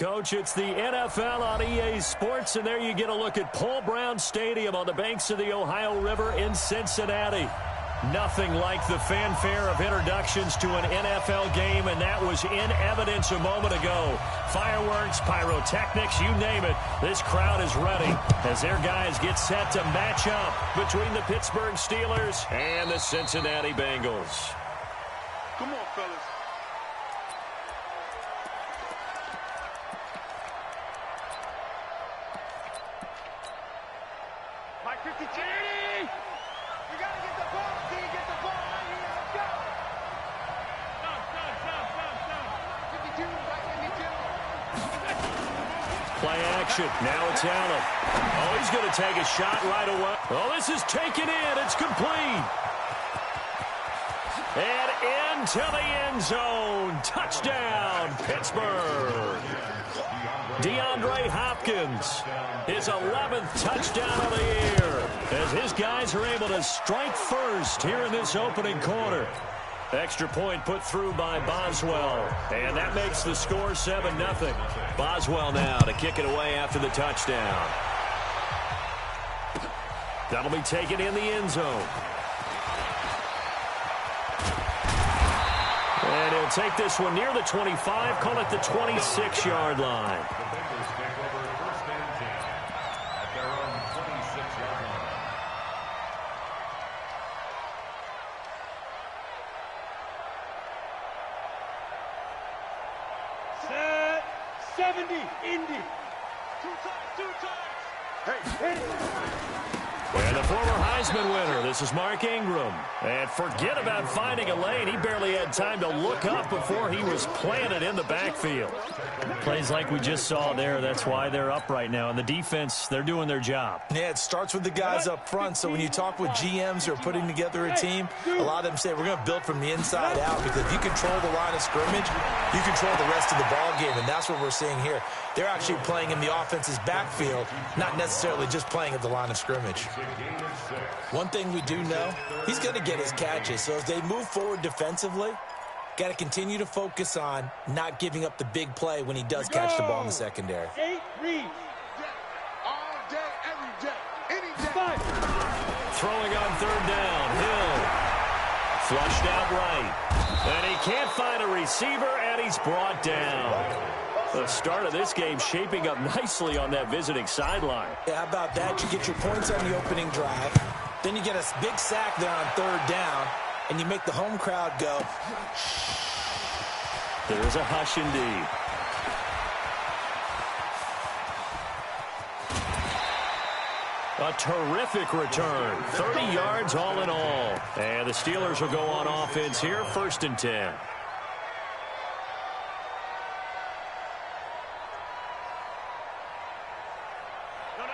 Coach, it's the NFL on EA Sports, and there you get a look at Paul Brown Stadium on the banks of the Ohio River in Cincinnati. Nothing like the fanfare of introductions to an NFL game, and that was in evidence a moment ago. Fireworks, pyrotechnics, you name it. This crowd is ready as their guys get set to match up between the Pittsburgh Steelers and the Cincinnati Bengals. Come on, fellas. Mike 50, Jerry! You got to get the ball, D. Get the ball right here. Let's go. Stop. 52, right 52. Play action. Now it's Allen. Oh, he's going to take a shot right away. Oh, this is taken in. It's complete. And into the end zone. Touchdown, Pittsburgh. DeAndre Hopkins, his 11th touchdown of the year, as his guys are able to strike first here in this opening quarter. Extra point put through by Boswell, and that makes the score 7-0. Boswell now to kick it away after the touchdown. That'll be taken in the end zone. And he'll take this one near the 25, call it the 26-yard line. Set 70, Indy. Two times. Hey. And the former Heisman winner, this is Mark Ingram. And forget about finding a lane. He barely had time to look up before he was planted in the backfield. Plays like we just saw there. That's why they're up right now. And the defense, they're doing their job. Yeah, it starts with the guys up front. So when you talk with GMs who are putting together a team, a lot of them say we're going to build from the inside out, because if you control the line of scrimmage, you control the rest of the ball game. And that's what we're seeing here. They're actually playing in the offense's backfield, not necessarily just playing at the line of scrimmage. One thing we do know, he's going to get his catches. So as they move forward defensively, got to continue to focus on not giving up the big play when he does catch the ball in the secondary. 8 reads. All day, every day, any day. Throwing on third down, Hill. Flushed out right. And he can't find a receiver, and he's brought down. The start of this game shaping up nicely on that visiting sideline. Yeah, how about that? You get your points on the opening drive. Then you get a big sack there on third down, and you make the home crowd go. There's a hush indeed. A terrific return. 30 yards all in all. And the Steelers will go on offense here, 1st and 10.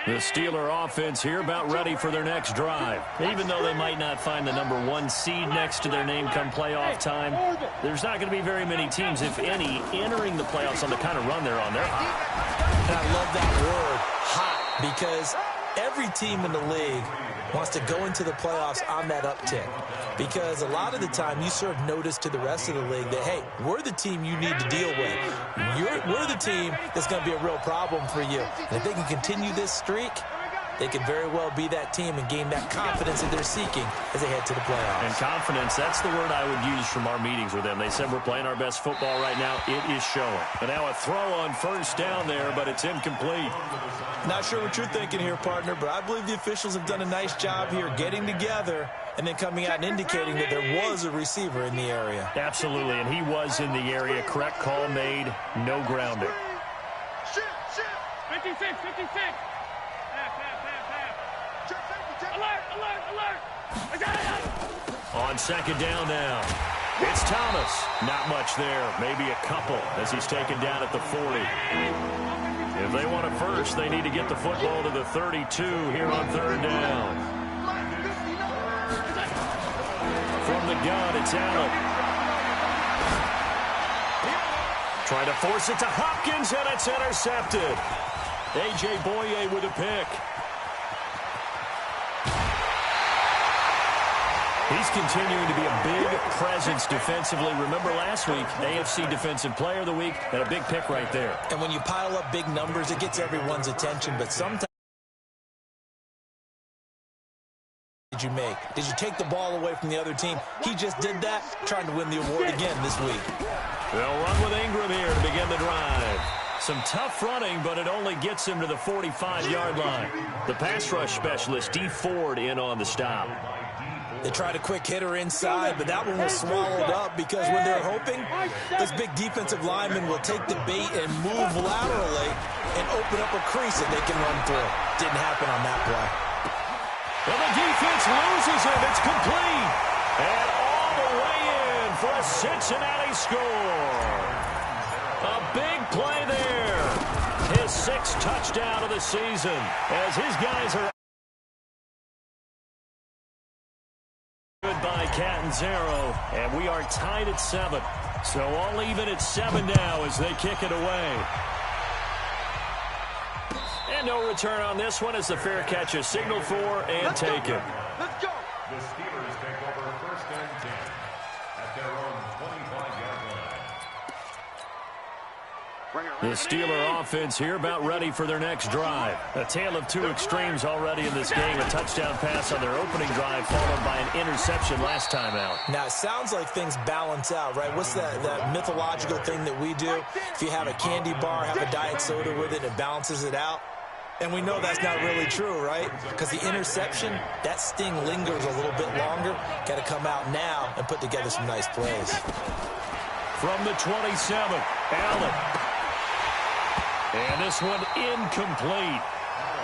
The Steeler offense here about ready for their next drive. Even though they might not find the #1 seed next to their name come playoff time, there's not going to be very many teams, if any, entering the playoffs on the kind of run they're on. They're hot. And I love that word, hot, because every team in the league wants to go into the playoffs on that uptick. Because a lot of the time you serve notice to the rest of the league that, hey, we're the team you need to deal with. We're the team that's going to be a real problem for you. And if they can continue this streak, they could very well be that team and gain that confidence that they're seeking as they head to the playoffs. And confidence, that's the word I would use from our meetings with them. They said we're playing our best football right now. It is showing. And now a throw on first down there, but it's incomplete. Not sure what you're thinking here, partner, but I believe the officials have done a nice job here getting together and then coming out and indicating that there was a receiver in the area. Absolutely, and he was in the area. Correct call made. No grounding. 56. Alert. On second down now. It's Thomas. Not much there. Maybe a couple as he's taken down at the 40. If they want a first, they need to get the football to the 32 here on third down. From the gun, it's Allen. Trying to force it to Hopkins, and it's intercepted. A.J. Boye with a pick. He's continuing to be a big presence defensively. Remember last week, AFC Defensive Player of the Week, and a big pick right there. And when you pile up big numbers, it gets everyone's attention, but sometimes did you make? Did you take the ball away from the other team? He just did that, trying to win the award again this week. They'll run with Ingram here to begin the drive. Some tough running, but it only gets him to the 45-yard line. The pass rush specialist, Dee Ford, in on the stop. They tried a quick hitter inside, but that one was swallowed up because when they're hoping, this big defensive lineman will take the bait and move laterally and open up a crease that they can run through. Didn't happen on that play. Well, the defense loses him. It's complete. And all the way in for a Cincinnati score. A big play there. His 6th touchdown of the season as his guys are good by Catanzaro, and we are tied at 7. So all even at 7 now as they kick it away. And no return on this one as the fair catch is signaled for and taken. Let's go. The Steelers take over 1st and 10 at their own 25-yard line. The Steeler offense here about ready for their next drive. A tale of 2 extremes already in this game. A touchdown pass on their opening drive followed by an interception last time out. Now, it sounds like things balance out, right? What's that mythological thing that we do? If you have a candy bar, have a diet soda with it, it balances it out. And we know that's not really true, right? Because the interception, that sting lingers a little bit longer. Got to come out now and put together some nice plays. From the 27, Allen. And this one incomplete.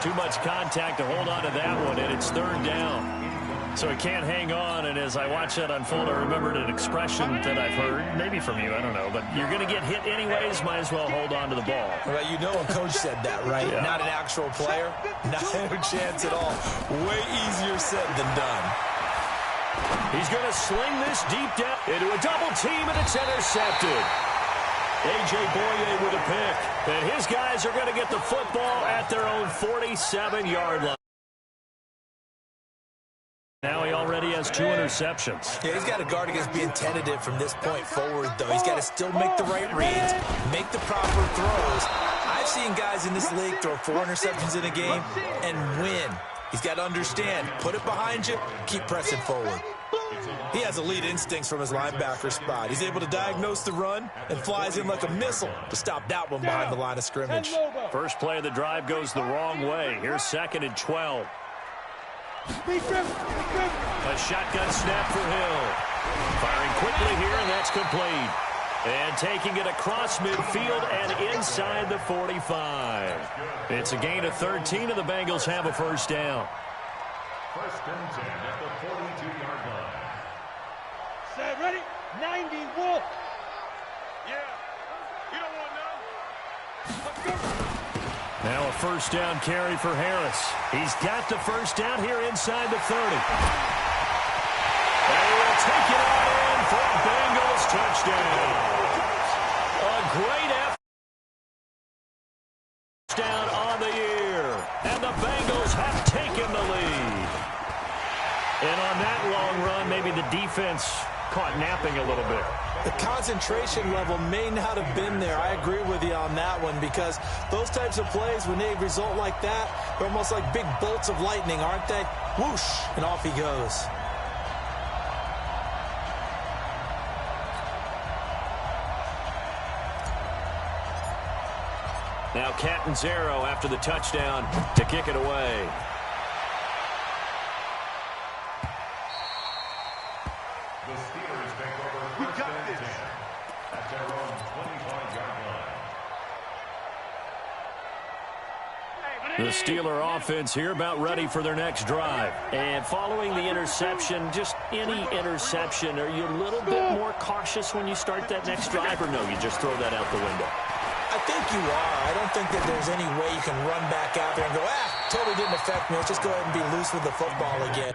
Too much contact to hold on to that one, and it's 3rd down. So he can't hang on, and as I watch that unfold, I remembered an expression that I've heard, maybe from you, I don't know, but you're going to get hit anyways, might as well hold on to the ball. Well, you know a coach said that, right? Yeah. Not an actual player. Not a chance at all. Way easier said than done. He's going to sling this deep down into a double team, and it's intercepted. A.J. Boye with a pick, and his guys are going to get the football at their own 47-yard line. Now he already has 2 interceptions. Yeah, he's got to guard against being tentative from this point forward, though. He's got to still make the right reads, make the proper throws. I've seen guys in this league throw 4 interceptions in a game and win. He's got to understand, put it behind you, keep pressing forward. He has elite instincts from his linebacker spot. He's able to diagnose the run and flies in like a missile to stop that one behind the line of scrimmage. First play of the drive goes the wrong way. Here's 2nd and 12. A shotgun snap for Hill. Firing quickly here, and that's complete. And taking it across midfield and inside the 45. It's a gain of 13, and the Bengals have a 1st down. 1st and 10 at the 42-yard line. Set, ready? 90, Wolf. Yeah. You don't want none. Let's go. Now a 1st down carry for Harris. He's got the 1st down here inside the 30. And he will take it on in for a Bengals touchdown. A great effort down on the year. And the Bengals have taken the lead. And on that long run, maybe the defense caught napping a little bit. The concentration level may not have been there. I agree with you on that one because those types of plays, when they result like that, they're almost like big bolts of lightning, aren't they? Whoosh, and off he goes. Now Catanzaro after the touchdown to kick it away. The Steelers take over 1st and 10 at their own 25-yard line. The Steeler offense here about ready for their next drive. And following the interception, just any interception, are you a little bit more cautious when you start that next drive, or no, you just throw that out the window? I think you are. I don't think that there's any way you can run back out there and go, totally didn't affect me. Let's just go ahead and be loose with the football again.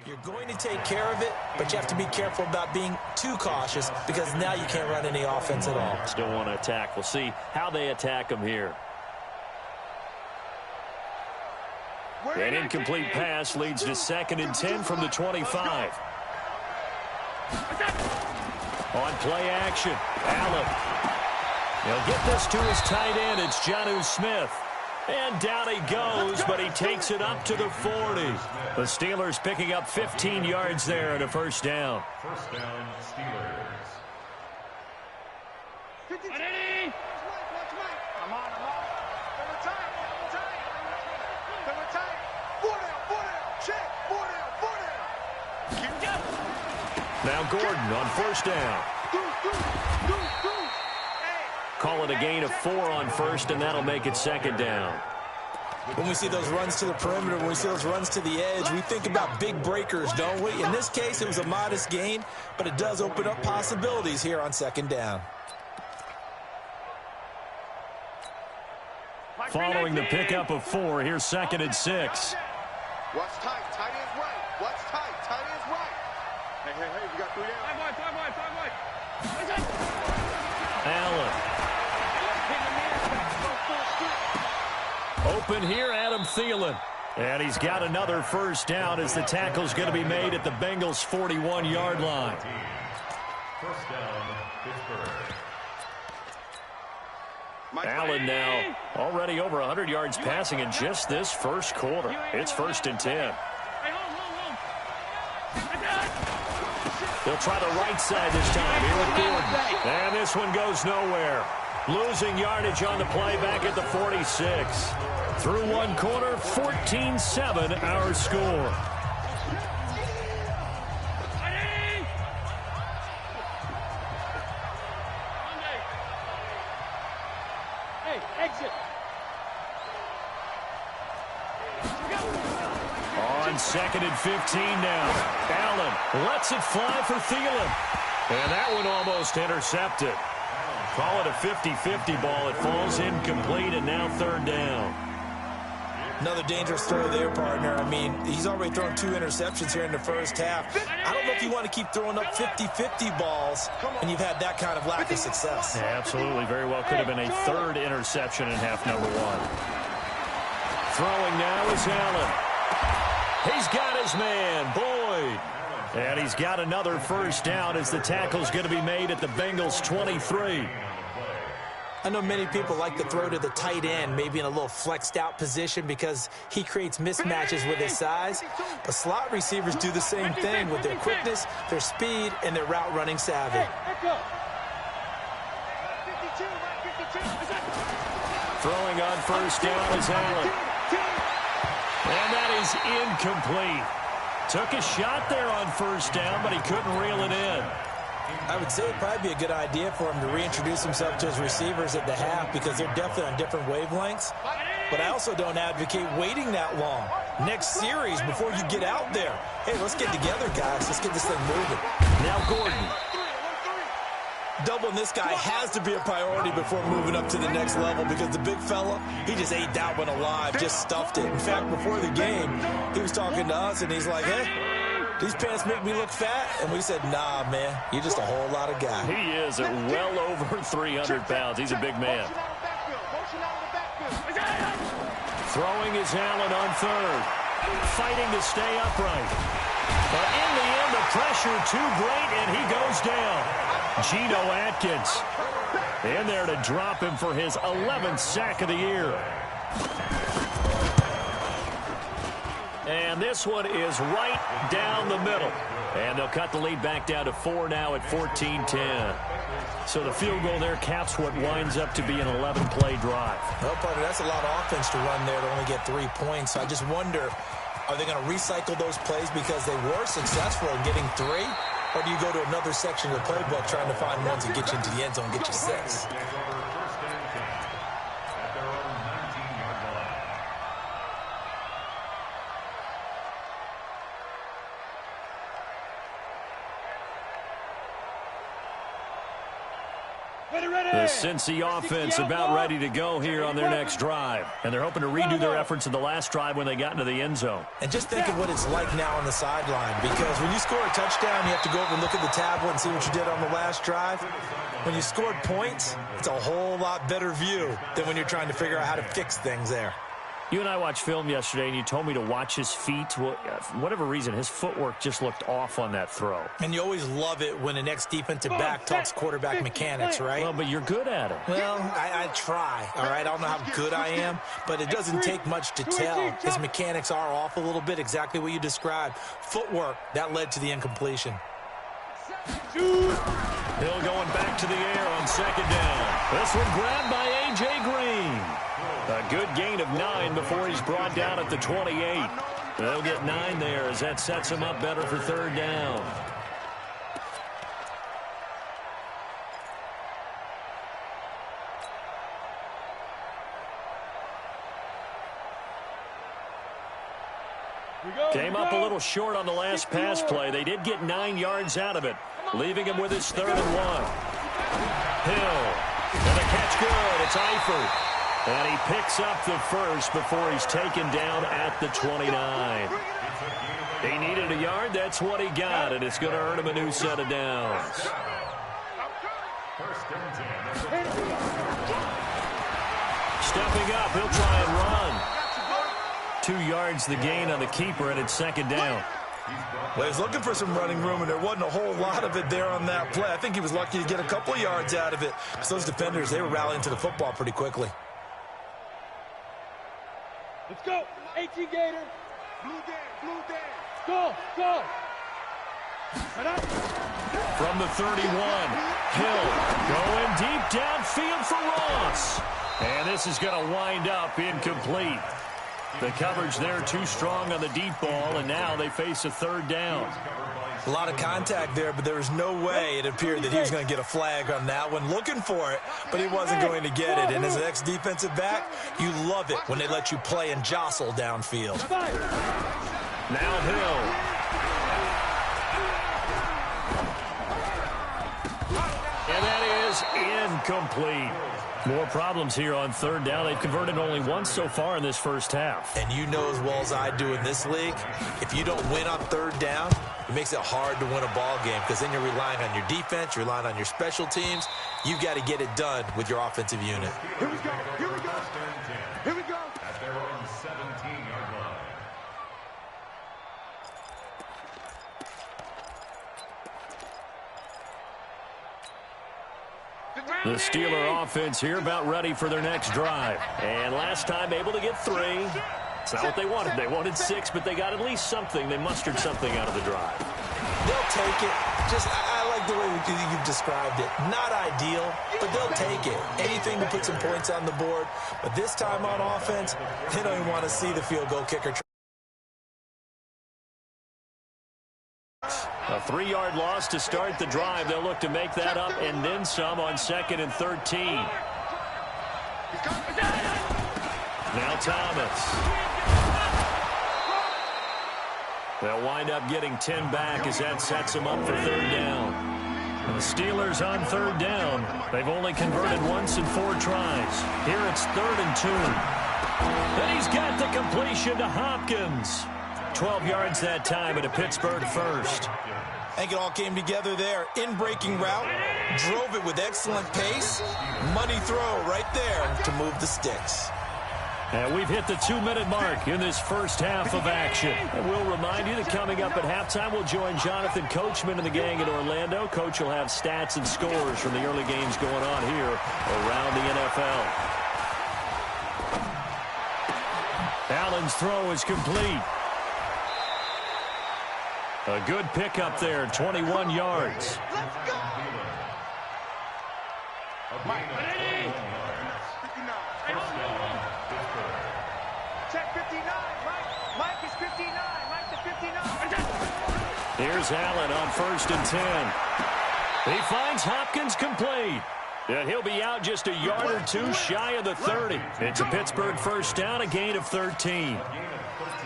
You're going to take care of it, but you have to be careful about being too cautious because now you can't run any offense at all. Still want to attack. We'll see how they attack them here. An incomplete pass leads to 2nd and 10 from the 25. On play action, Allen. He'll get this to his tight end. It's Jonnu Smith. And down he goes, but he takes it up to the 40. The Steelers picking up 15 yards there and a first down. First down, Steelers. I'm on. Double tight. Four down. Check. Four down. Now Gordon on first down. Call it a gain of 4 on first, and that'll make it 2nd down. When we see those runs to the perimeter, when we see those runs to the edge, we think about big breakers, don't we? In this case, it was a modest gain, but it does open up possibilities here on 2nd down. Following the pickup of 4, here's 2nd and 6. Watch tight. Tight end's right. Watch tight. Tight end's right. Hey, we got 3 down. Allen. Open here, Adam Thielen. And he's got another first down as the tackle's going to be made at the Bengals' 41-yard line. First down, Pittsburgh. Allen now already over 100 yards passing in just this first quarter. It's 1st and 10. They'll try the right side this time here with Gordon. And this one goes nowhere. Losing yardage on the play back at the 46. Through one quarter, 14-7 our score. Hey, exit. On 2nd and 15 now. Allen lets it fly for Thielen. And that one almost intercepted. Call it a 50-50 ball. It falls incomplete, and now 3rd down. Another dangerous throw there, partner. I mean, he's already thrown 2 interceptions here in the first half. I don't know if you want to keep throwing up 50-50 balls when you've had that kind of lack of success. Yeah, absolutely. Very well could have been a 3rd interception in half number 1. Throwing now is Allen. He's got his man, Boyd. And he's got another first down as the tackle's going to be made at the Bengals' 23. I know many people like to throw to the tight end, maybe in a little flexed out position because he creates mismatches with his size. But slot receivers do the same thing with their quickness, their speed, and their route running savvy. Throwing on first down is Allen. And that is incomplete. Took a shot there on first down, but he couldn't reel it in. I would say it'd probably be a good idea for him to reintroduce himself to his receivers at the half because they're definitely on different wavelengths. But I also don't advocate waiting that long. Next series, before you get out there, hey, let's get together, guys. Let's get this thing moving. Now Gordon. Doubling this guy has to be a priority before moving up to the next level because the big fella, he just ate that one alive, just stuffed it. In fact, before the game, he was talking to us, and he's like, hey, these pants make me look fat? And we said, nah, man, you're just a whole lot of guy. He is at well over 300 pounds. He's a big man. Throwing is Allen on 3rd. Fighting to stay upright. But in the end, the pressure too great, and he goes down. Geno Atkins in there to drop him for his 11th sack of the year. And this one is right down the middle. And they'll cut the lead back down to 4 now at 14-10. So the field goal there caps what winds up to be an 11-play drive. Well, partner, that's a lot of offense to run there to only get 3 points. So I just wonder, are they going to recycle those plays because they were successful in getting 3? Or do you go to another section of the playbook trying to find ones that get you into the end zone and get you 6? The Cincy offense about ready to go here on their next drive. And they're hoping to redo their efforts in the last drive when they got into the end zone. And just think of what it's like now on the sideline, because when you score a touchdown, you have to go over and look at the tablet and see what you did on the last drive. When you scored points, it's a whole lot better view than when you're trying to figure out how to fix things there. You and I watched film yesterday, and you told me to watch his feet. Well, for whatever reason, his footwork just looked off on that throw. And you always love it when an ex-defensive back talks quarterback mechanics, right? Well, but you're good at it. Well, I try, all right? I don't know how good I am, but it doesn't take much to tell. His mechanics are off a little bit, exactly what you described. Footwork, that led to the incompletion. Hill going back to the air on second down. This one grabbed by A.J. Green. A good gain of 9 before he's brought down at the 28. They'll get 9 there as that sets him up better for third down. Came up a little short on the last pass play. They did get 9 yards out of it, leaving him with his 3rd and 1. Hill, and a catch good. It's Eifert. And he picks up the first before he's taken down at the 29. He needed a yard. That's what he got, and it's going to earn him a new set of downs. Stepping up, he'll try and run. 2 yards the gain on the keeper, and it's second down. Well, he's looking for some running room, and there wasn't a whole lot of it there on that play. I think he was lucky to get a couple of yards out of it, because those defenders, they were rallying to the football pretty quickly. Let's go. 18 Gator. Blue day. Go. From the 31, Hill going deep downfield for Ross. And this is going to wind up incomplete. The coverage there too strong on the deep ball, and now they face a third down. A lot of contact there, but there was no way it appeared that he was going to get a flag on that one. Looking for it, but he wasn't going to get it. And as an ex-defensive back, you love it when they let you play and jostle downfield. Now Hill. And that is incomplete. More problems here on third down. They've converted only once so far in this first half. And you know as well as I do in this league, if you don't win on third down, it makes it hard to win a ball game, because then you're relying on your defense, you're relying on your special teams. You've got to get it done with your offensive unit. Here we go. At their own 17-yard line. The Steeler offense here about ready for their next drive. And last time able to get 3. It's not what they wanted. They wanted 6, but they got at least something. They mustered something out of the drive. They'll take it. I like the way you've described it. Not ideal, but they'll take it. Anything to put some points on the board. But this time on offense, they don't even want to see the field goal kicker. A 3-yard loss to start the drive. They'll look to make that up and then some on 2nd and 13. Now Thomas. They'll wind up getting 10 back as that sets them up for third down. And the Steelers on third down. They've only converted once in 4 tries. Here it's 3rd and 2. And he's got the completion to Hopkins. 12 yards that time, and a Pittsburgh first. I think it all came together there. In-breaking route, drove it with excellent pace. Money throw right there to move the sticks. And we've hit the 2-minute mark in this first half of action. And we'll remind you that coming up at halftime, we'll join Jonathan Coachman and the gang in Orlando. Coach will have stats and scores from the early games going on here around the NFL. Allen's throw is complete. A good pickup there, 21 yards. Let's go. Check 59. Mike is 59. Mike to 59. Here's Allen on 1st and 10. He finds Hopkins complete. And he'll be out just a yard or 2 shy of the 30. It's a Pittsburgh first down, a gain of 13.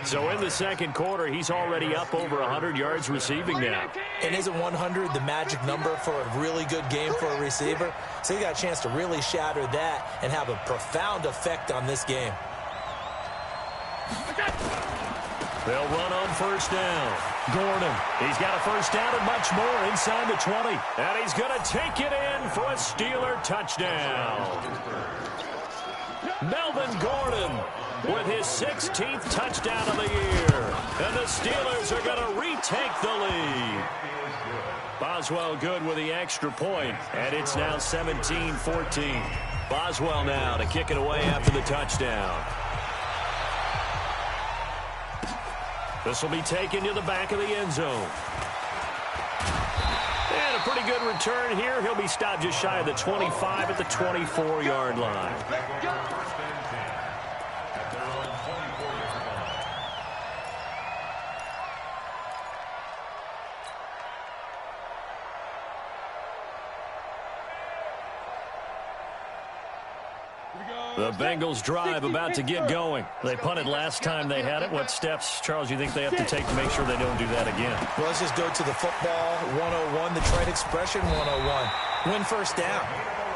So in the second quarter, he's already up over 100 yards receiving now. And isn't 100 the magic number for a really good game for a receiver? So he got a chance to really shatter that and have a profound effect on this game. They'll run on first down. Gordon, he's got a first down and much more inside the 20. And he's going to take it in for a Steeler touchdown. Melvin Gordon with his 16th touchdown of the year. And the Steelers are going to retake the lead. Boswell good with the extra point, and it's now 17-14. Boswell now to kick it away after the touchdown. This will be taken to the back of the end zone. And a pretty good return here. He'll be stopped just shy of the 25 at the 24-yard line. The Bengals drive about to get going. They punted last time they had it. What steps, Charles, you think they have to take to make sure they don't do that again? Well, let's just go to the football 101, the trade expression 101. Win first down.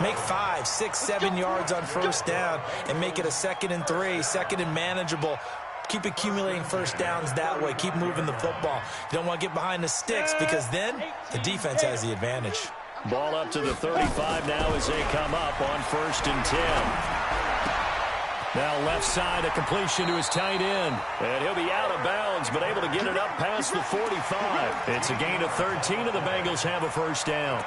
Make 5, 6, 7 yards on first down and make it a 2nd and 3, 2nd and manageable. Keep accumulating first downs that way. Keep moving the football. You don't want to get behind the sticks because then the defense has the advantage. Ball up to the 35 now as they come up on 1st and 10. Now left side, a completion to his tight end. And he'll be out of bounds, but able to get it up past the 45. It's a gain of 13, and the Bengals have a first down.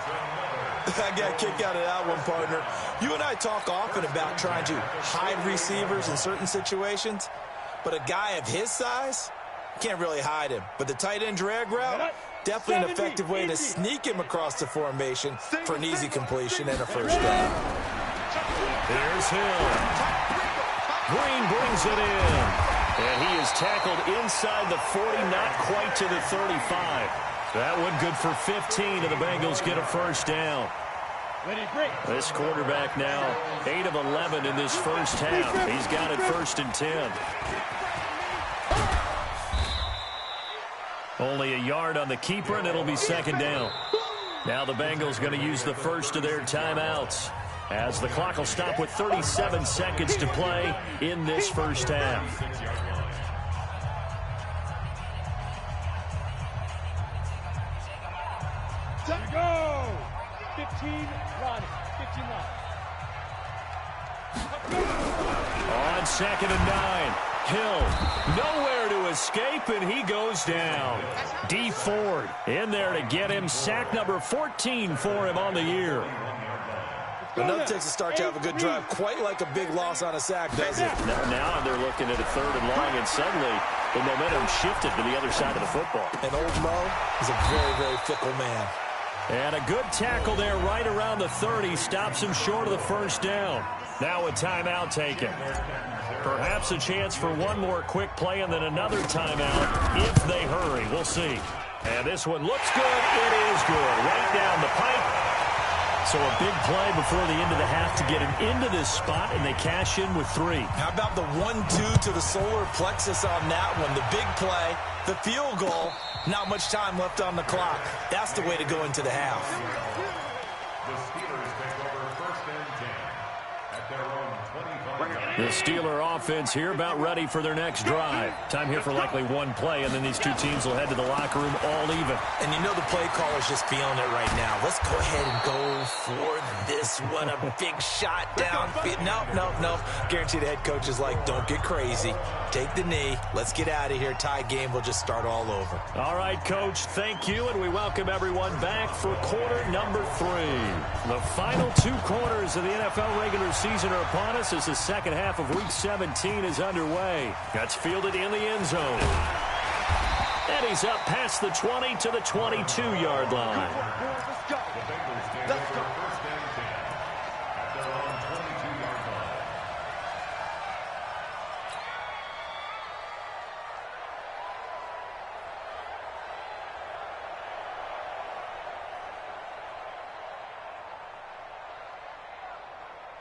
I got a kick out of that one, partner. You and I talk often about trying to hide receivers in certain situations, but a guy of his size, can't really hide him. But the tight end drag route, definitely an effective way to sneak him across the formation for an easy completion and a first down. Here's Hill. Green brings it in. And he is tackled inside the 40, not quite to the 35. That one good for 15, and the Bengals get a first down. This quarterback now 8 of 11 in this first half. He's got it 1st and 10. Only a yard on the keeper, and it'll be 2nd down. Now the Bengals going to use the first of their timeouts, as the clock will stop with 37 seconds to play in this first half. Go! 15 run. 15 run. On 2nd and 9. Hill nowhere to escape, and he goes down. D. Ford in there to get him. Sack number 14 for him on the year. Enough takes a start to have a good drive, quite like a big loss on a sack, does it? Now they're looking at a 3rd and long, and suddenly the momentum shifted to the other side of the football. And old Mo is a very, very fickle man. And a good tackle there right around the 30. Stops him short of the first down. Now a timeout taken. Perhaps a chance for one more quick play and then another timeout if they hurry. We'll see. And this one looks good. It is good. Right down the pipe. So a big play before the end of the half to get him into this spot, and they cash in with 3. How about the 1-2 to the solar plexus on that one? The big play, the field goal, not much time left on the clock. That's the way to go into the half. The Steelers take over 1st and 10 at their own 25. The Steeler offense here about ready for their next drive. Time here for likely one play, and then these two teams will head to the locker room all even. And you know the play caller's just feeling it right now. Let's go ahead and go for this one. A big shot down. Nope. Guaranteed the head coach is like, don't get crazy. Take the knee. Let's get out of here. Tie game. We'll just start all over. All right, Coach, thank you, and we welcome everyone back for quarter number 3. The final 2 quarters of the NFL regular season are upon us as the second half of Week 17 is underway. That's fielded in the end zone. And he's up past the 20 to the 22-yard line. Let's go. Let's go. 1st and 10 at their own 22-yard line.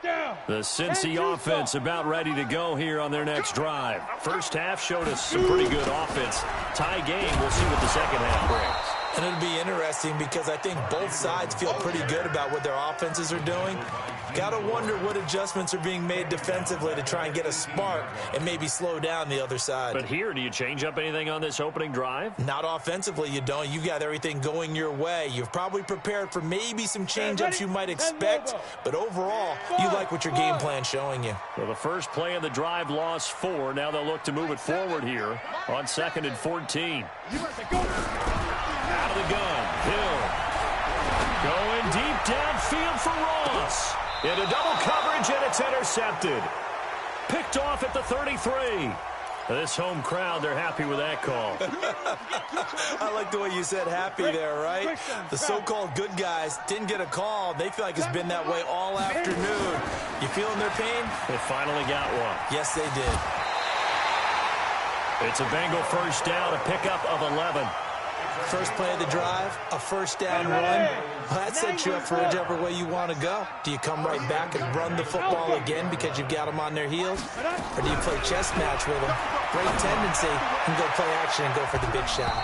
The Cincy offense about ready to go here on their next drive. First half showed us some pretty good offense. Tie game, we'll see what the second half brings. And it'll be interesting because I think both sides feel pretty good about what their offenses are doing. Got to wonder what adjustments are being made defensively to try and get a spark and maybe slow down the other side. But here, do you change up anything on this opening drive? Not offensively, you don't. You got everything going your way. You've probably prepared for maybe some change-ups you might expect, but overall, you like what your game plan's showing you. Well, the first play of the drive lost 4. Now they'll look to move it forward here on 2nd and 14. Out of the gun, Hill. Going deep downfield for Ross. Into double coverage, and it's intercepted. Picked off at the 33. This home crowd, they're happy with that call. I like the way you said happy there, right? The so-called good guys didn't get a call. They feel like it's been that way all afternoon. You feeling their pain? They finally got one. Yes, they did. It's a Bengal first down, a pickup of 11. First play of the drive, a first down run. Well, that sets you up for whichever way you want to go. Do you come right back and run the football again because you've got them on their heels? Or do you play chess match with them? Great tendency, and go play action and go for the big shot.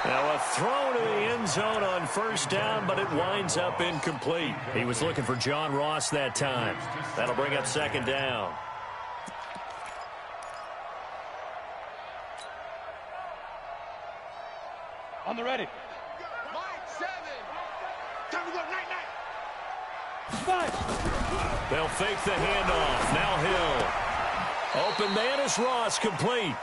Now a throw to the end zone on first down, but it winds up incomplete. He was looking for John Ross that time. That'll bring up second down. On the ready. Mike, 7. Time to go, night. 5. They'll fake the handoff. Now Hill. Open man is Ross, complete.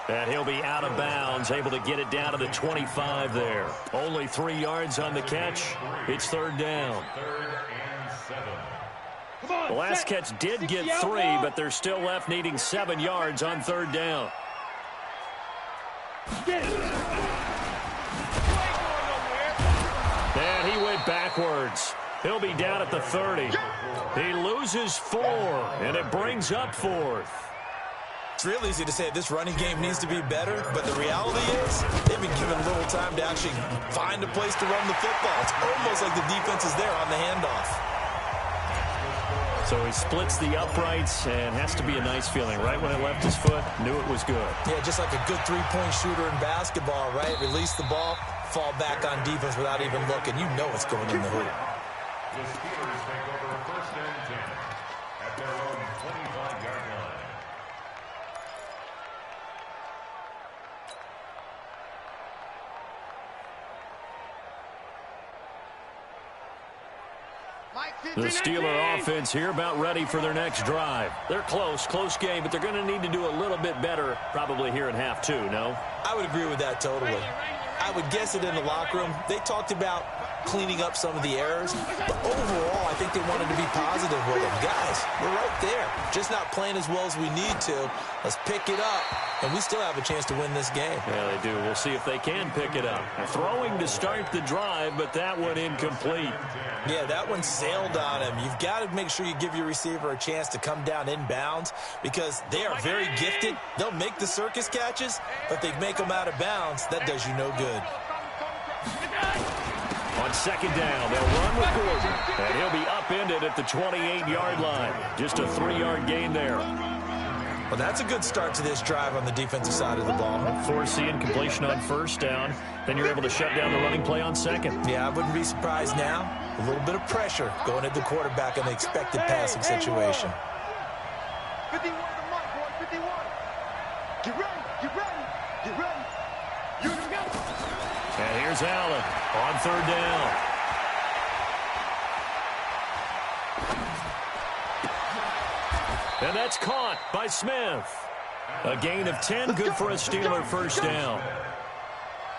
And he'll be out of bounds, able to get it down to the 25 there. Only 3 yards on the catch. It's third down. The last catch did get 3, but they're still left needing 7 yards on third down. Get it. And he went backwards. He'll be down at the 30. He loses 4, and it brings up 4th. It's real easy to say this running game needs to be better, but the reality is they've been given little time to actually find a place to run the football. It's almost like the defense is there on the handoff. So he splits the uprights, and has to be a nice feeling. Right when it left his foot, knew it was good. Yeah, just like a good three-point shooter in basketball, right? Release the ball, fall back on defense without even looking. You know it's going in the hoop. The Steelers take over first and 10 at their own 25-yard line. The Steeler offense here about ready for their next drive. They're close game, but they're going to need to do a little bit better probably here in half 2, no? I would agree with that totally. I would guess it in the locker room. They talked about cleaning up some of the errors, but overall, I think they wanted to be positive with them. Guys, we're right there. Just not playing as well as we need to. Let's pick it up, and we still have a chance to win this game. Yeah, they do. We'll see if they can pick it up. Throwing to start the drive, but that one incomplete. Yeah, that one sailed on him. You've got to make sure you give your receiver a chance to come down inbounds because they are very gifted. They'll make the circus catches, but they make them out of bounds. That does you no good. On second down, they'll run with Gordon, and he'll be upended at the 28-yard line. Just a 3-yard gain there. Well, that's a good start to this drive on the defensive side of the ball. Force the incompletion on first down, then you're able to shut down the running play on second. Yeah, I wouldn't be surprised now. A little bit of pressure going at the quarterback in the expected passing situation. 51 to mark, boy, 51. Get ready. You go. And here's Allen on third down. And that's caught by Smith. A gain of 10, good for a Steeler first down.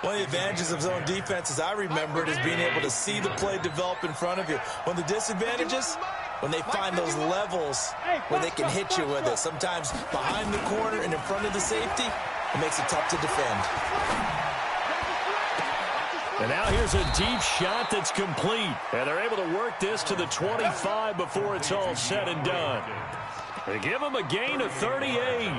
One of the advantages of zone defense, as I remember it, is being able to see the play develop in front of you. One of the disadvantages, when they find those levels where they can hit you with it. Sometimes behind the corner and in front of the safety, it makes it tough to defend. And now here's a deep shot that's complete. And they're able to work this to the 25 before it's all said and done. They give him a gain of 38.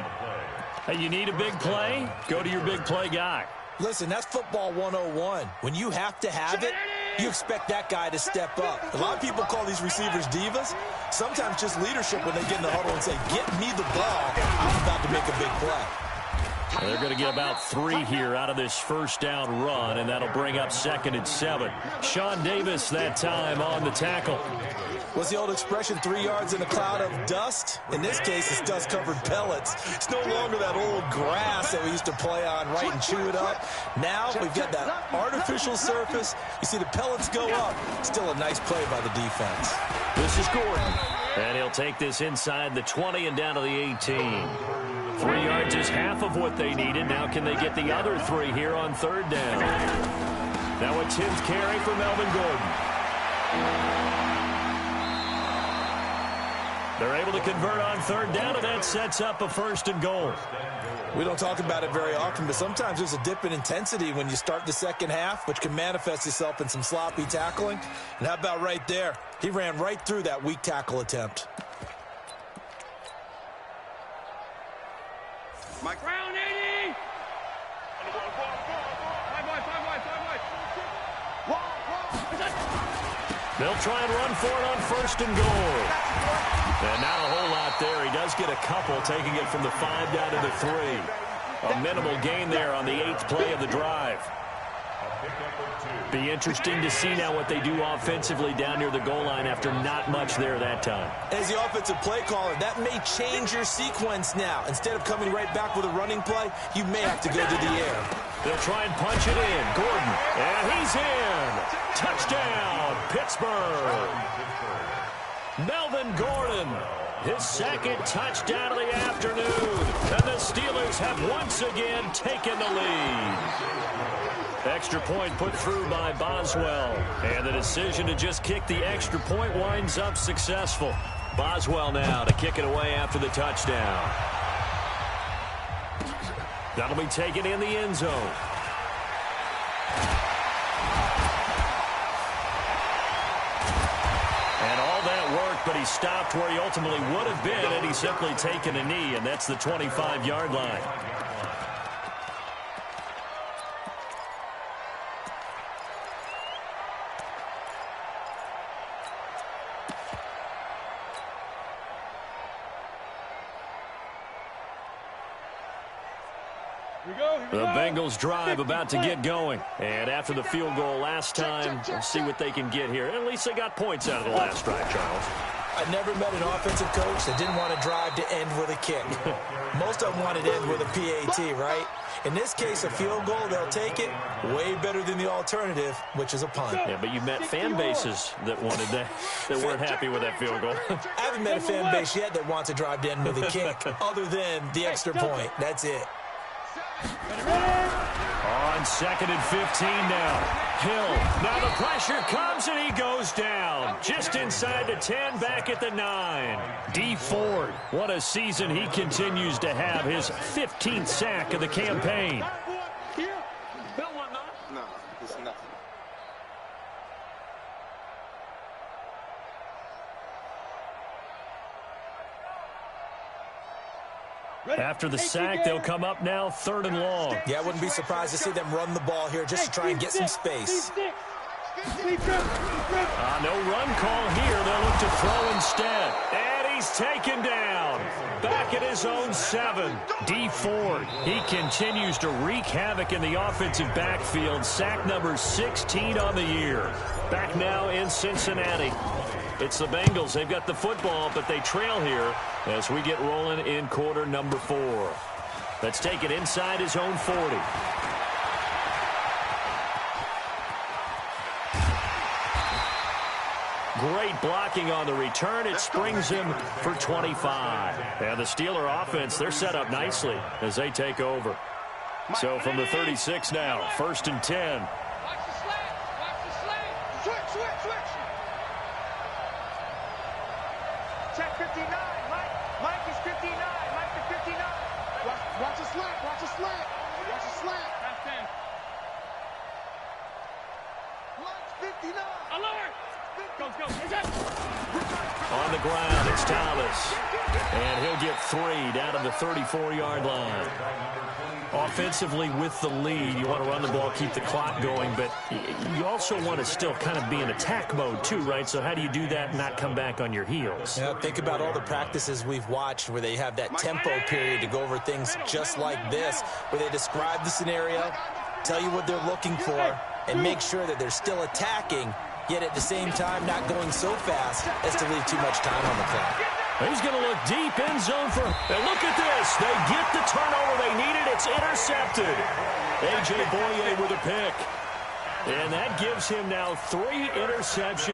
Hey, you need a big play? Go to your big play guy. Listen, that's football 101. When you have to have it, you expect that guy to step up. A lot of people call these receivers divas. Sometimes just leadership when they get in the huddle and say, get me the ball. I'm about to make a big play. Well, they're going to get about 3 here out of this first down run, and that'll bring up 2nd and 7. Sean Davis that time on the tackle. What's the old expression, 3 yards in a cloud of dust? In this case, it's dust-covered pellets. It's no longer that old grass that we used to play on, right, and chew it up. Now we've got that artificial surface. You see the pellets go up. Still a nice play by the defense. This is Gordon, and he'll take this inside the 20 and down to the 18. 3 yards is half of what they needed. Now can they get the other 3 here on 3rd down? Now a 10th carry for Melvin Gordon. They're able to convert on 3rd down, and that sets up a 1st and goal. We don't talk about it very often, but sometimes there's a dip in intensity when you start the second half, which can manifest itself in some sloppy tackling. And how about right there? He ran right through that weak tackle attempt. Mike Brown, 80! They'll try and run for it on 1st and goal. And not a whole lot there. He does get a couple, taking it from the 5 down to the 3. A minimal gain there on the 8th play of the drive. Be interesting to see now what they do offensively down near the goal line after not much there that time. As the offensive play caller, that may change your sequence now. Instead of coming right back with a running play, you may have to go to the air. They'll try and punch it in. Gordon, and he's in. Touchdown, Pittsburgh. Melvin Gordon, his 2nd touchdown of the afternoon. And the Steelers have once again taken the lead. Extra point put through by Boswell. And the decision to just kick the extra point winds up successful. Boswell now to kick it away after the touchdown. That'll be taken in the end zone. And all that work, but he stopped where he ultimately would have been, and he's simply taken a knee, and that's the 25-yard line. The Bengals drive about to get going. And after the field goal last time, we'll see what they can get here. At least they got points out of the last drive, Charles. I never met an offensive coach that didn't want to drive to end with a kick. Most of them wanted to end with a PAT, right? In this case, a field goal, they'll take it. Way better than the alternative, which is a punt. Yeah, but you met fan bases that wanted that weren't happy with that field goal. I haven't met a fan base yet that wants to drive to end with a kick, other than the extra point. That's it. On 2nd and 15 now. Hill. Now the pressure comes and he goes down. Just inside the 10, back at the 9. Dee Ford. What a season he continues to have. His 15th sack of the campaign. No, it's nothing. After the sack, they'll come up now 3rd and long. Yeah, I wouldn't be surprised to see them run the ball here just to try and get some space. No run call here. They'll look to throw instead. And he's taken down. Back at his own 7. Dee Ford. He continues to wreak havoc in the offensive backfield. Sack number 16 on the year. Back now in Cincinnati. It's the Bengals. They've got the football, but they trail here as we get rolling in quarter number 4. Let's take it inside his own 40. Great blocking on the return. It springs him for 25. And the Steeler offense, they're set up nicely as they take over. So from the 36 now, 1st and 10. Watch the slant. Watch the slant. Switch. Check 59. Mike is 59. Mike to 59. Watch the slant. Watch the slant. Watch the slant. That's 10. Mike's 59. Alert. On the ground, it's Thomas. And he'll get 3 down to the 34-yard line. Offensively with the lead, you want to run the ball, keep the clock going, but you also want to still kind of be in attack mode too, right? So how do you do that and not come back on your heels? Yeah, think about all the practices we've watched where they have that tempo period to go over things just like this, where they describe the scenario, tell you what they're looking for, and make sure that they're still attacking, yet at the same time not going so fast as to leave too much time on the clock. He's going to look deep in zone for, and look at this. They get the turnover they needed. It's intercepted. A.J. Boye with a pick. And that gives him now 3 interceptions.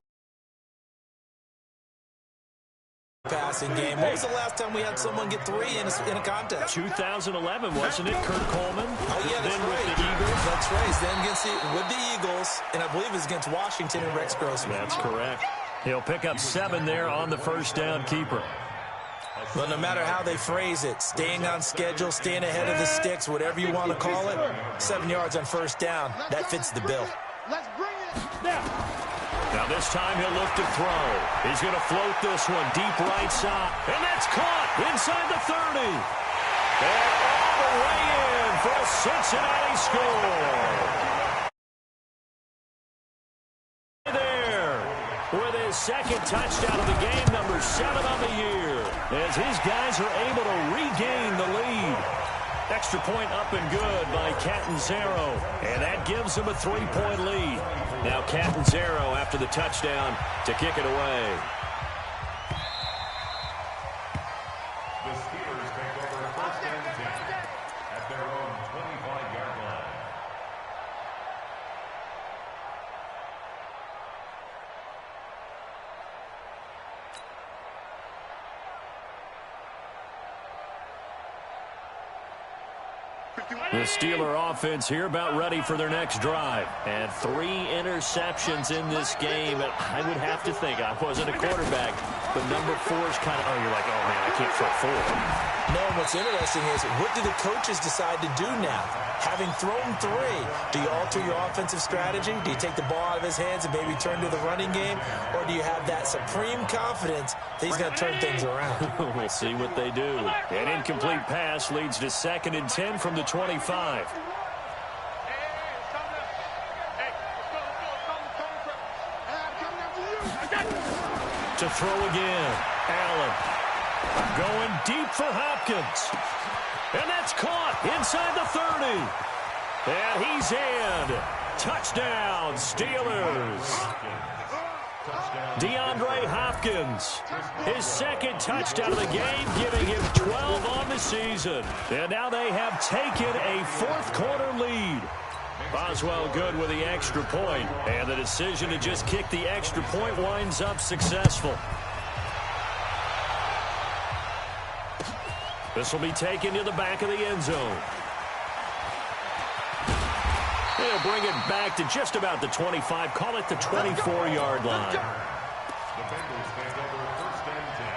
Passing game. When was the last time we had someone get 3 in a contest? 2011, wasn't it? Kurt Coleman. Oh, yeah, that's then right. With the Eagles. That's right. Then with the Eagles, and I believe it was against Washington and Rex Grossman. That's correct. He'll pick up 7 there on the first down keeper. But no matter how they phrase it, staying on schedule, staying ahead of the sticks, whatever you want to call it, 7 yards on first down, that fits the bill. Let's bring it. Now this time he'll look to throw. He's going to float this one deep right side. And that's caught inside the 30. And all the way in for a Cincinnati score. With his second touchdown of the game, number 7 on the year, as his guys are able to regain the lead. Extra point up and good by Catanzaro, and that gives them a 3-point lead. Now Catanzaro after the touchdown to kick it away. The Steelers take over first and 10 at their own 25-yard line. The Steeler offense here about ready for their next drive. And 3 interceptions in this game. I would have to think, I wasn't a quarterback, but number 4 is kind of, you're like, oh, man, I can't throw 4. No, what's interesting is, what do the coaches decide to do now? Having thrown 3, do you alter your offensive strategy? Do you take the ball out of his hands and maybe turn to the running game? Or do you have that supreme confidence that he's going to turn things around? We'll see what they do. An incomplete pass leads to 2nd and 10 from the 25. To throw again. Allen going deep for Hopkins. And that's caught inside the 30. And he's in. Touchdown, Steelers. DeAndre Hopkins, his 2nd touchdown of the game, giving him 12 on the season. And now they have taken a 4th quarter lead. Boswell good with the extra point, and the decision to just kick the extra point winds up successful. This will be taken to the back of the end zone. They'll bring it back to just about the 25, call it the 24-yard line. The Bengals take over first and 10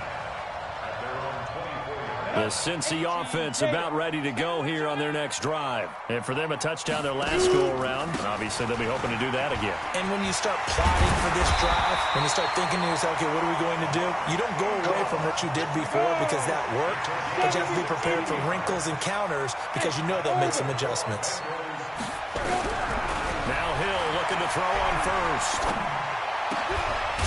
at their own 24-yard line. The Cincy offense about ready to go here on their next drive. And for them, a touchdown their last go-around. And obviously, they'll be hoping to do that again. And when you start plotting for this drive, when you start thinking to yourself, okay, what are we going to do? You don't go away from what you did before because that worked, but you have to be prepared for wrinkles and counters because you know they'll make some adjustments. Now Hill looking to throw on first.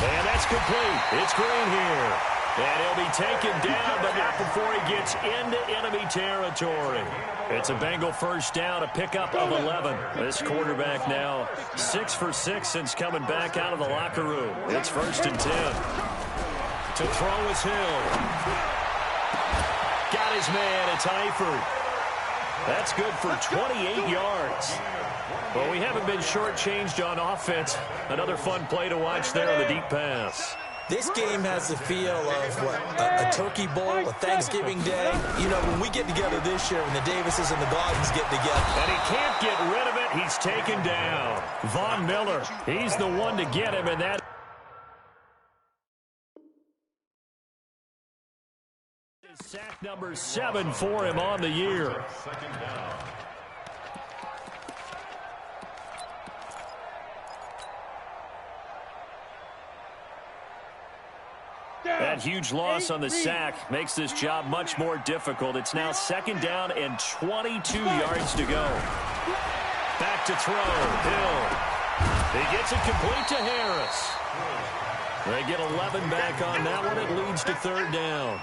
And that's complete. It's Green here. And he'll be taken down, but not before he gets into enemy territory. It's a Bengal first down, a pickup of 11. This quarterback now 6 for 6 since coming back out of the locker room. It's 1st and 10. To throw is Hill. Got his man. It's Eifert. That's good for 28 yards. Well, we haven't been shortchanged on offense. Another fun play to watch there on the deep pass. This game has the feel of, a Turkey Bowl, a Thanksgiving Day. You know, when we get together this year, when the Davises and the Gaudens get together. And he can't get rid of it. He's taken down. Von Miller, he's the one to get him, and that is sack number 7 for him on the year. 2nd down. That huge loss on the sack makes this job much more difficult. It's now 2nd down and 22 yards to go. Back to throw. Hill. He gets it complete to Harris. They get 11 back on that one. It leads to 3rd down.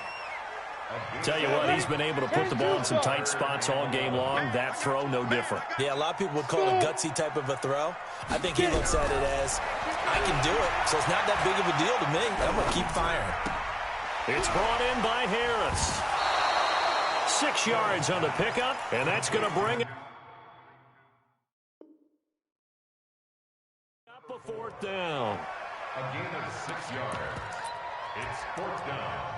Tell you what, he's been able to put the ball in some tight spots all game long. That throw, no different. Yeah, a lot of people would call it a gutsy type of a throw. I think he looks at it as, I can do it, so it's not that big of a deal to me. I'm going to keep firing. It's brought in by Harris. 6 yards on the pickup, and that's going to bring it up a 4th down. A gain of 6 yards. It's 4th down.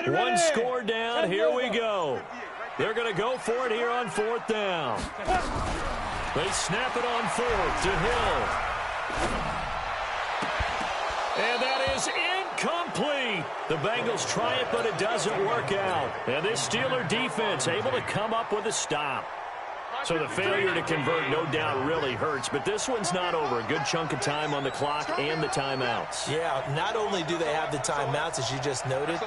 One score down. Here we go. They're going to go for it here on 4th down. They snap it on 4th to Hill. And that is incomplete. The Bengals try it, but it doesn't work out. And this Steeler defense able to come up with a stop. So the failure to convert, no doubt, really hurts. But this one's not over. A good chunk of time on the clock and the timeouts. Yeah, not only do they have the timeouts, as you just noted,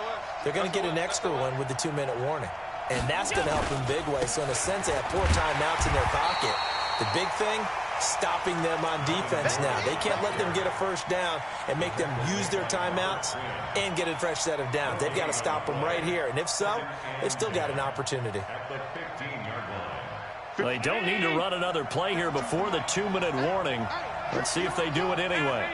they're going to get an extra one with the 2-minute warning. And that's going to help in a big way. So in a sense, they have 4 timeouts in their pocket. The big thing, stopping them on defense now. They can't let them get a 1st down and make them use their timeouts and get a fresh set of downs. They've got to stop them right here. And if so, they've still got an opportunity. At the 15-yard line. They don't need to run another play here before the 2-minute warning. Let's see if they do it anyway.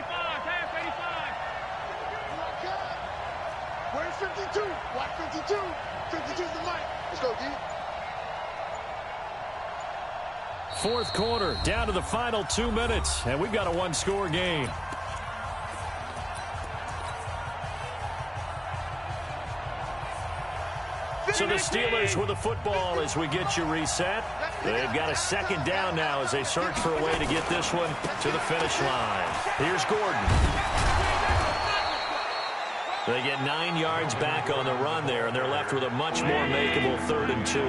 Where's 52? Watch 52. 52's the mic. Let's go, D. 4th quarter, down to the final 2 minutes, and we've got a 1-score game. So the Steelers with the football as we get you reset. They've got a 2nd down now as they search for a way to get this one to the finish line. Here's Gordon. They get 9 yards back on the run there, and they're left with a much more makeable 3rd and 2.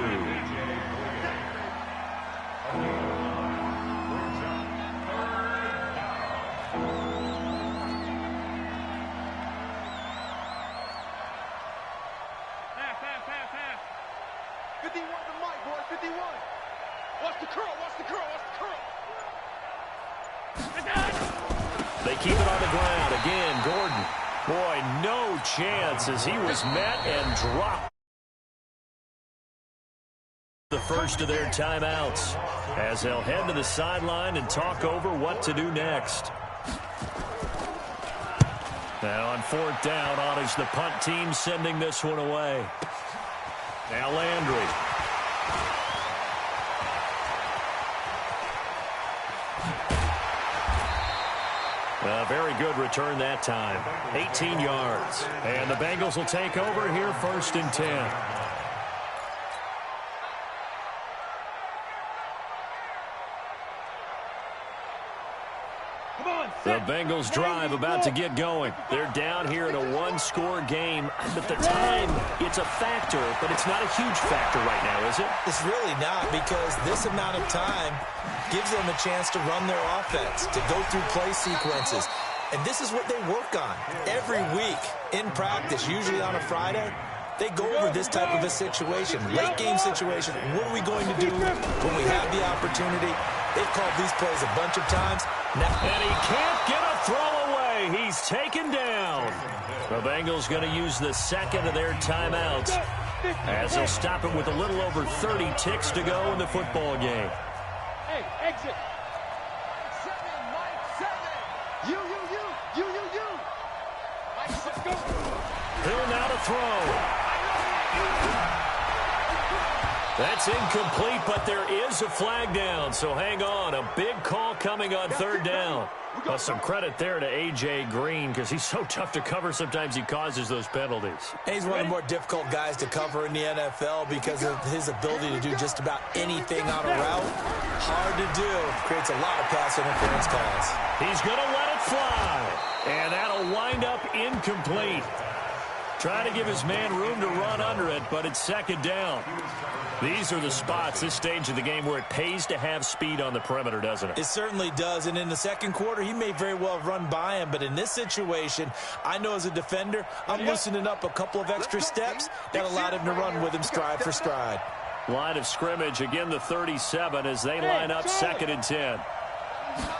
They keep it on the ground. Again, Gordon. Boy, no chance as he was met and dropped. The first of their timeouts as they'll head to the sideline and talk over what to do next. Now on 4th down, on is the punt team sending this one away. Now Landry. A very good return that time. 18 yards. And the Bengals will take over here 1st and 10. The Bengals drive about to get going. They're down here in a 1-score game. But the time, it's a factor, but it's not a huge factor right now, is it? It's really not, because this amount of time gives them a chance to run their offense, to go through play sequences. And this is what they work on every week in practice, usually on a Friday. They go over this type of a situation, late game situation. What are we going to do when we have the opportunity? They've called these plays a bunch of times. And he can't get a throw away. He's taken down. The Bengals going to use the 2nd of their timeouts as they'll stop it with a little over 30 ticks to go in the football game. Hey, exit. 7, Mike, 7. You. Mike, let's go. Hill now to throw. That's incomplete, but there is a flag down, so hang on. A big call coming on third down. Well, some credit there to A.J. Green because he's so tough to cover. Sometimes he causes those penalties. And he's one of the more difficult guys to cover in the NFL because of his ability to do just about anything on a route. Hard to do. Creates a lot of pass interference calls. He's going to let it fly, and that'll wind up incomplete. Trying to give his man room to run under it, but it's second down. These are the spots, this stage of the game, where it pays to have speed on the perimeter, doesn't it? It certainly does, and in the second quarter, he may very well have run by him, but in this situation, I know as a defender, I'm loosening up a couple of extra steps that allowed him to run with him stride for stride. Line of scrimmage, again the 37 as they line up second and 10.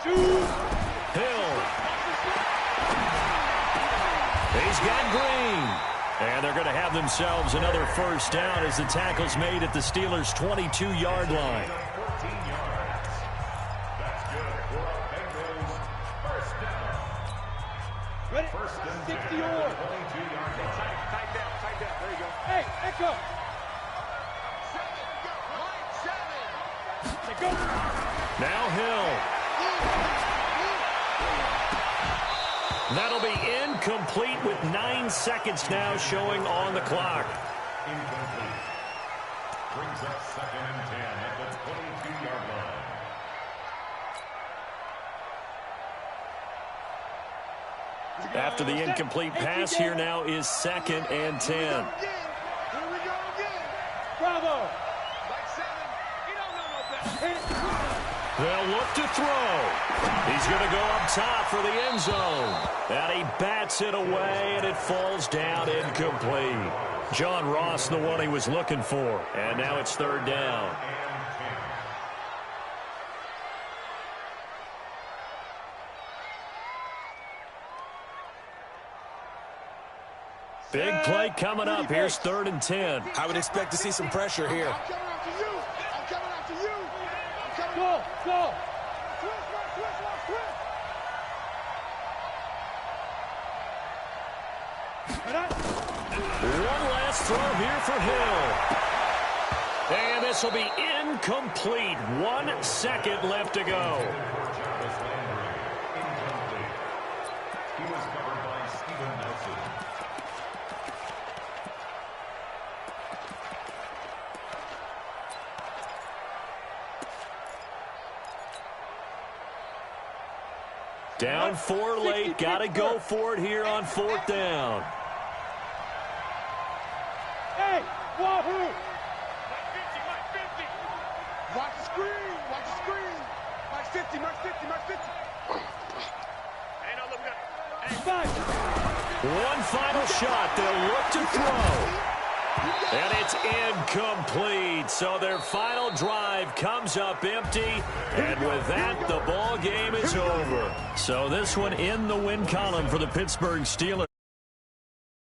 Hill. He's got Green. And they're going to have themselves another first down as the tackle's made at the Steelers' 22-yard line. 14 yards. That's good for a Bengals first down. Ready? First and 60 10 yard. at the 22-yard line. Tight down. There you go. Hey, echo. 7, go. Now Hill. That'll be incomplete with 9 seconds now showing on the clock. Incomplete. Brings up second and 10 at the 22-yard line. After the incomplete pass, here now is second and 10. Here we go again. Bravo. Like 7. He don't know no better. They'll look to throw. He's going to go up top for the end zone. And he bats it away, and it falls down incomplete. John Ross, the one he was looking for. And now it's third down. Big play coming up. Here's third and 10. I would expect to see some pressure here. I'm coming after you. I'm coming after you. I'm coming. Go. Twist. One last throw here for Hill. And this will be incomplete. 1 second left to go. He was covered by Steven Nelson. Down 4 late. Got to go for it here on fourth down. Hey, wahoo! Mike 50. Watch the screen. Mike 50. Hey, no, look, we got. Hey, 5. One final shot. They'll look to throw. And it's incomplete. So their final drive comes up empty. And with that, the ball game is over. So this one in the win column for the Pittsburgh Steelers.